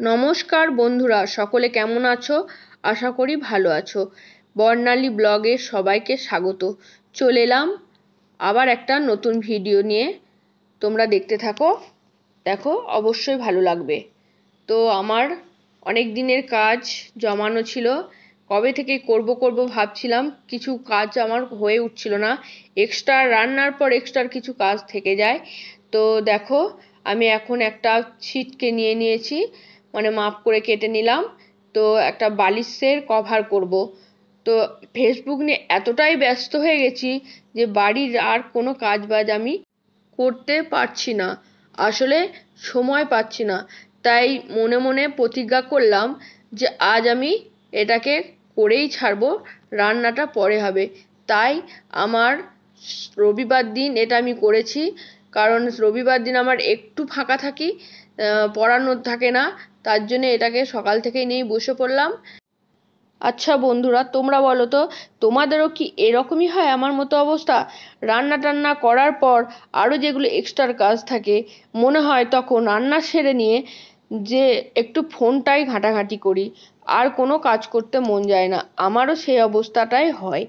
নমস্কার বন্ধুরা, সকলে কেমন আছো? আশা করি ভালো আছো। বর্ণালী ব্লগে সবাইকে স্বাগত। চলে এলাম আবার একটা নতুন ভিডিও নিয়ে। তোমরা দেখতে থাকো, দেখো অবশ্যই ভালো লাগবে। তো আমার অনেক দিনের কাজ জমানো ছিল, কবে থেকে করব ভাবছিলাম, কিছু কাজ আমার হয়ে উঠছিল না। এক্সট্রা রান্নার পর এক্সট্রা কিছু কাজ থেকে যায়। তো দেখো, আমি এখন একটা ছিটকে নিয়ে নিয়েছি, মানে মাপ করে কেটে নিলাম। তো একটা বালিশের কভার করব। তো ফেসবুক নিয়ে এতটাই ব্যস্ত হয়ে গেছি যে বাড়ির আর কোনো কাজ বাজ আমি করতে পারছি না, আসলে সময় পাচ্ছি না। তাই মনে মনে প্রতিজ্ঞা করলাম যে আজ আমি এটাকে করেই ছাড়বো, রান্নাটা পরে হবে। তাই আমার রবিবার দিন এটা আমি করেছি, কারণ রবিবার দিন আমার একটু ফাঁকা থাকি, পড়ানো থাকে না। তার জন্য এটাকে সকাল থেকেই নিয়ে বসে পড়লাম। আচ্ছা বন্ধুরা, তোমরা বলো তো, তোমাদেরও কি এরকমই হয় আমার মতো অবস্থা? রান্না টান্না করার পর আরও যেগুলো এক্সট্রা কাজ থাকে, মনে হয় তখন রান্না সেরে নিয়ে যে একটু ফোনটাই ঘাঁটাঘাঁটি করি, আর কোনো কাজ করতে মন যায় না। আমারও সেই অবস্থাটাই হয়।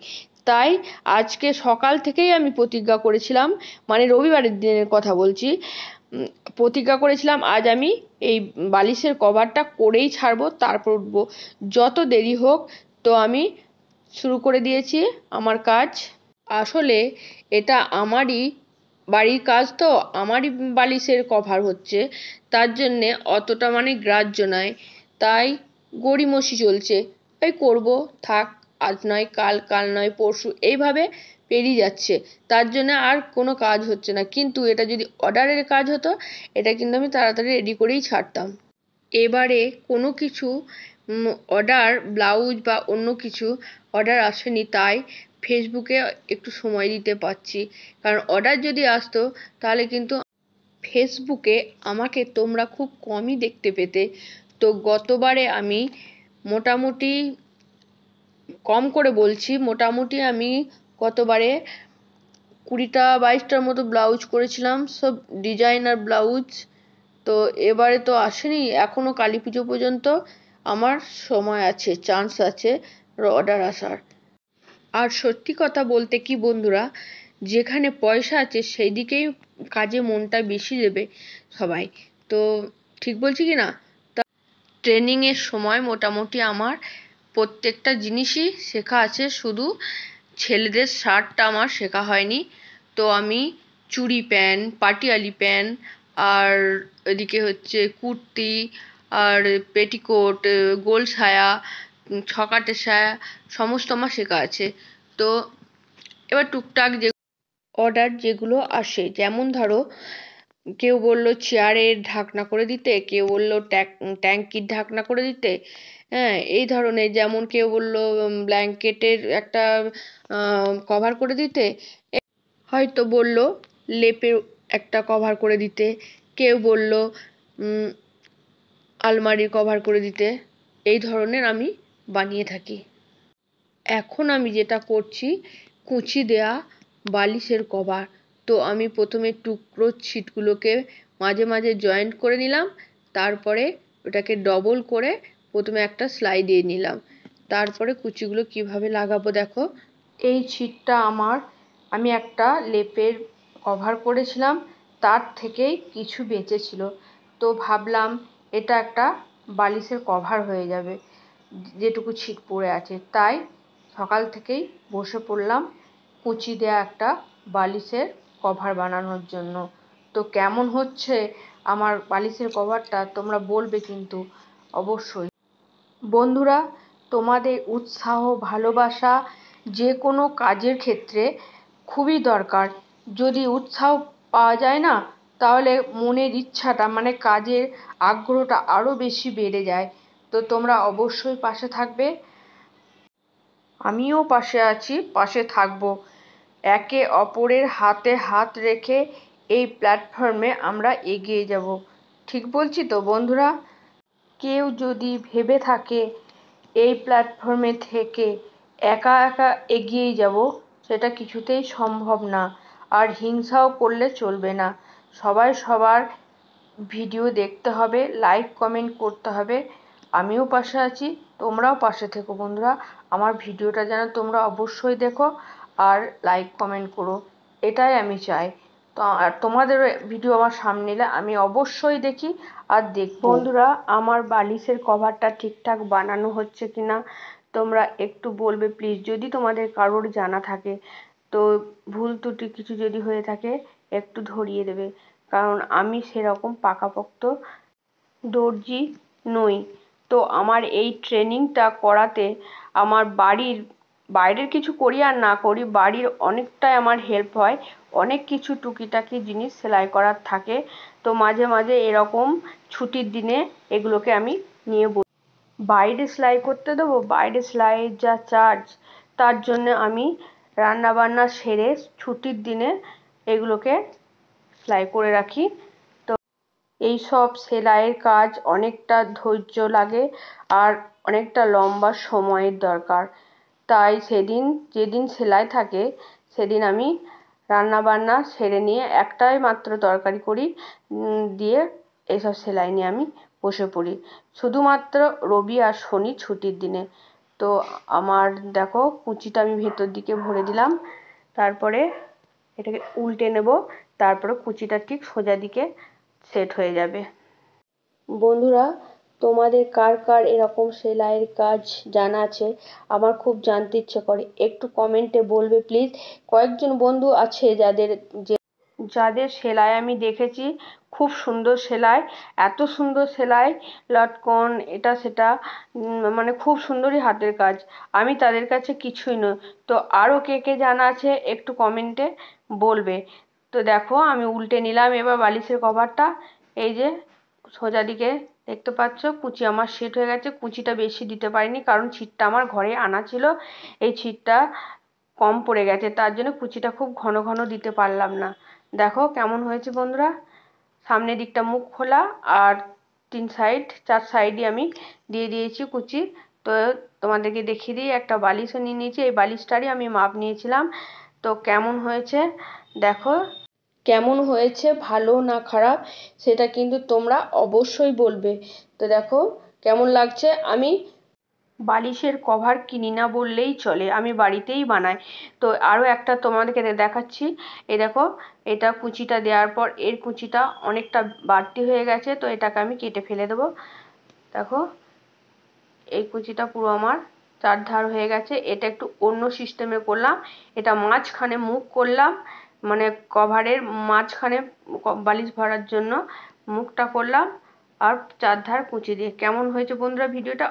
তাই আজকে সকাল থেকেই আমি প্রতিজ্ঞা করেছিলাম, মানে রবিবারের দিনের কথা বলছি, প্রতিজ্ঞা করেছিলাম আজ আমি এই বালিশের কভারটা করেই ছাড়বো, তারপর উঠবো, যত দেরি হোক। তো আমি শুরু করে দিয়েছি আমার কাজ। আসলে এটা আমারই বাড়ির কাজ, তো আমারই বালিশের কভার হচ্ছে, তার জন্যে অতটা মানে গ্রাহ্য নয়। তাই গড়িমসি চলছে, এই করব, থাক, আজ নয় কাল, কাল নয় পরশু, এইভাবে পেরিয়ে যাচ্ছে। তার জন্য আর কোনো কাজ হচ্ছে না। কিন্তু এটা যদি অর্ডারের কাজ হতো, এটা কিন্তু আমি তাড়াতাড়ি রেডি করেই ছাড়তাম। এবারে কোনো কিছু অর্ডার, ব্লাউজ বা অন্য কিছু অর্ডার আসেনি, তাই ফেসবুকে একটু সময় দিতে পারছি। কারণ অর্ডার যদি আসতো তাহলে কিন্তু ফেসবুকে আমাকে তোমরা খুব কমই দেখতে পেতে। তো গতবারে আমি মোটামুটি, কম করে বলছি, মোটামুটি আমি গতবারে 20টা 22টার মতো ব্লাউজ করেছিলাম, সব ডিজাইনার ব্লাউজ। তো এবারে তো আসেনি এখনো, কালী পুজো পর্যন্ত আমার সময় আছে, চান্স আছে অর্ডার আসার। আর সত্যি কথা বলতে কি বন্ধুরা, যেখানে পয়সা আছে সেই দিকেই কাজে মনটা বেশি দেবে সবাই। তো ঠিক বলছি কি না? তা ট্রেনিংয়ের সময় মোটামুটি আমার প্রত্যেকটা জিনিসই শেখা আছে, শুধু ছেলেদের শার্টটা আমার শেখা হয়নি। তো আমি চুড়ি প্যান্ট, পাটিয়ালি প্যান্ট, আর এদিকে হচ্ছে কুর্তি, আর পেটিকোট, গোল সায়া, ছকাটে সায়া, সমস্ত আমার শেখা আছে। তো এবার টুকটাক যে অর্ডার যেগুলো আসে, যেমন ধরো কেউ বলল চেয়ারের ঢাকনা করে দিতে, কেউ বলল ট্যাঙ্কির ঢাকনা করে দিতে, হ্যাঁ এই ধরনের, যেমন কেউ বলল ব্ল্যাঙ্কেটের একটা কভার করে দিতে, হয়তো বলল লেপের একটা কভার করে দিতে, কেউ বলল আলমারির কভার করে দিতে। এই ধরনের আমি বানিয়ে থাকি। এখন আমি যেটা করছি, কুঁচি দেয়া বালিশের কভার। তো আমি প্রথমে টুকরো ছিটগুলোকে মাঝে মাঝে জয়েন্ট করে নিলাম, তারপরে ওটাকে ডবল করে প্রথমে একটা সেলাই দিয়ে নিলাম। তারপরে কুচিগুলো কিভাবে লাগাবো দেখো। এই ছিটটা আমার, আমি একটা লেপের কভার করেছিলাম, তার থেকেই কিছু বেঁচেছিল। তো ভাবলাম এটা একটা বালিশের কভার হয়ে যাবে, যেটুকু ছিট পড়ে আছে। তাই সকাল থেকেই বসে পড়লাম কুচি দেয়া একটা বালিশের কভার বানানোর জন্য। তো কেমন হচ্ছে আমার বালিশের কভারটা তোমরা বলবে কিন্তু অবশ্যই। বন্ধুরা, তোমাদের উৎসাহ, ভালোবাসা যে কোনো কাজের ক্ষেত্রে খুবই দরকার। যদি উৎসাহ পাওয়া যায় না, তাহলে মনের ইচ্ছাটা, মানে কাজের আগ্রহটা আরও বেশি বেড়ে যায়। তো তোমরা অবশ্যই পাশে থাকবে, আমিও পাশে আছি, পাশে থাকবো। একে অপরের হাতে হাত রেখে এই প্ল্যাটফর্মে আমরা এগিয়ে যাব। ঠিক বলছি তো বন্ধুরা? কেউ যদি ভেবে থাকে এই প্ল্যাটফর্মে থেকে একা একা এগিয়ে যাব, সেটা কিছুতেই সম্ভব না। আর হিংসাও করলে চলবে না। সবাই সবার ভিডিও দেখতে হবে, লাইক কমেন্ট করতে হবে। আমিও পাশে আছি, তোমরাও পাশে থেকো বন্ধুরা। আমার ভিডিওটা যেন তোমরা অবশ্যই দেখো আর লাইক কমেন্ট করো, এটাই আমি চাই। তো আর তোমাদের ভিডিও আমার সামনে এলে আমি অবশ্যই দেখি আর দেখব। বন্ধুরা, আমার বালিশের কভারটা ঠিকঠাক বানানো হচ্ছে কিনা তোমরা একটু বলবে প্লিজ। যদি তোমাদের কারোর জানা থাকে তো ভুল ত্রুটি কিছু যদি হয়ে থাকে একটু ধরিয়ে দেবে, কারণ আমি সেরকম পাকাপোক্ত দর্জি নই। তো আমার এই ট্রেনিংটা করাতে আমার বাইরের কিছু করি আর না করি, বাড়ির অনেকটাই আমার হেল্প হয়। অনেক কিছু টুকিটাকি জিনিস সেলাই করার থাকে, তো মাঝে মাঝে এরকম ছুটির দিনে এগুলোকে আমি নিয়ে বসি। বাইরে সেলাই করতে দেবো, বাইরে সেলাইয়ের যা চার্জ, তার জন্য আমি রান্না বান্না সেরে ছুটির দিনে এগুলোকে সেলাই করে রাখি। তো এই সব সেলাইয়ের কাজ অনেকটা ধৈর্য লাগে আর অনেকটা লম্বা সময়ের দরকার। তাই যেদিন সেলাই থাকে সেদিন আমি রান্না বান্না সেরে নিয়ে একটাই মাত্র তরকারি করি, দিয়ে এইসব সেলাই নিয়ে আমি বসে পড়ি শুধুমাত্র রবি আর শনি ছুটির দিনে। তো আমার দেখো কুচিটা আমি ভেতর দিকে ভরে দিলাম, তারপরে এটাকে উল্টে নেব, তারপরে কুচিটা ঠিক সোজা দিকে সেট হয়ে যাবে। বন্ধুরা, তোমাদের কার কার এরকম সেলাইয়ের কাজ জানা আছে আমার খুব জানতে ইচ্ছে করে, একটু কমেন্টে বলবে প্লিজ। কয়েকজন বন্ধু আছে যাদের সেলাই আমি দেখেছি, খুব সুন্দর সেলাই, এত সুন্দর সেলাই, লটকন এটা সেটা, মানে খুব সুন্দরই হাতের কাজ। আমি তাদের কাছে কিছুই নই। তো আরও কে কে জানা আছে একটু কমেন্টে বলবে। তো দেখো আমি উল্টে নিলাম এবার বালিশের কভারটা। এই যে সোজা দিকে দেখতে পাচ্ছ কুচি আমার সেট হয়ে গেছে। কুচিটা বেশি দিতে পারিনি কারণ ছিটটা আমার ঘরে আনা ছিল, এই ছিটটা কম পড়ে গেছে, তার জন্য কুচিটা খুব ঘন ঘন দিতে পারলাম না। দেখো কেমন হয়েছে বন্ধুরা। সামনের দিকটা মুখ খোলা আর চার সাইডই আমি দিয়ে দিয়েছি কুচি। তো তোমাদেরকে দেখিয়ে দিই, একটা বালিশও নিয়ে নিয়েছি, এই বালিশটারই আমি মাপ নিয়েছিলাম। তো কেমন হয়েছে দেখো, কেমন হয়েছে ভালো না খারাপ সেটা কিন্তু তোমরা অবশ্যই বলবে। তো দেখো কেমন লাগছে। আমি বালিশের কভার কিনি না বললেই চলে, আমি বাড়িতেই বানাই। তো আরও একটা তোমাদেরকে দেখাচ্ছি। এই দেখো, এটা কুচিটা দেওয়ার পর এর কুচিটা অনেকটা বাড়তি হয়ে গেছে, তো এটাকে আমি কেটে ফেলে দেবো। দেখো এই কুচিটা পুরো আমার চারধার হয়ে গেছে। এটা একটু অন্য সিস্টেমে করলাম, এটা মাঝখানে মুখ করলাম, মানে কভারের মাঝখানে বালিশ ভরার জন্য মুখটা করলাম আর চারধার কুচি দিয়ে। কেমন হয়েছে বন্ধুরা ভিডিওটা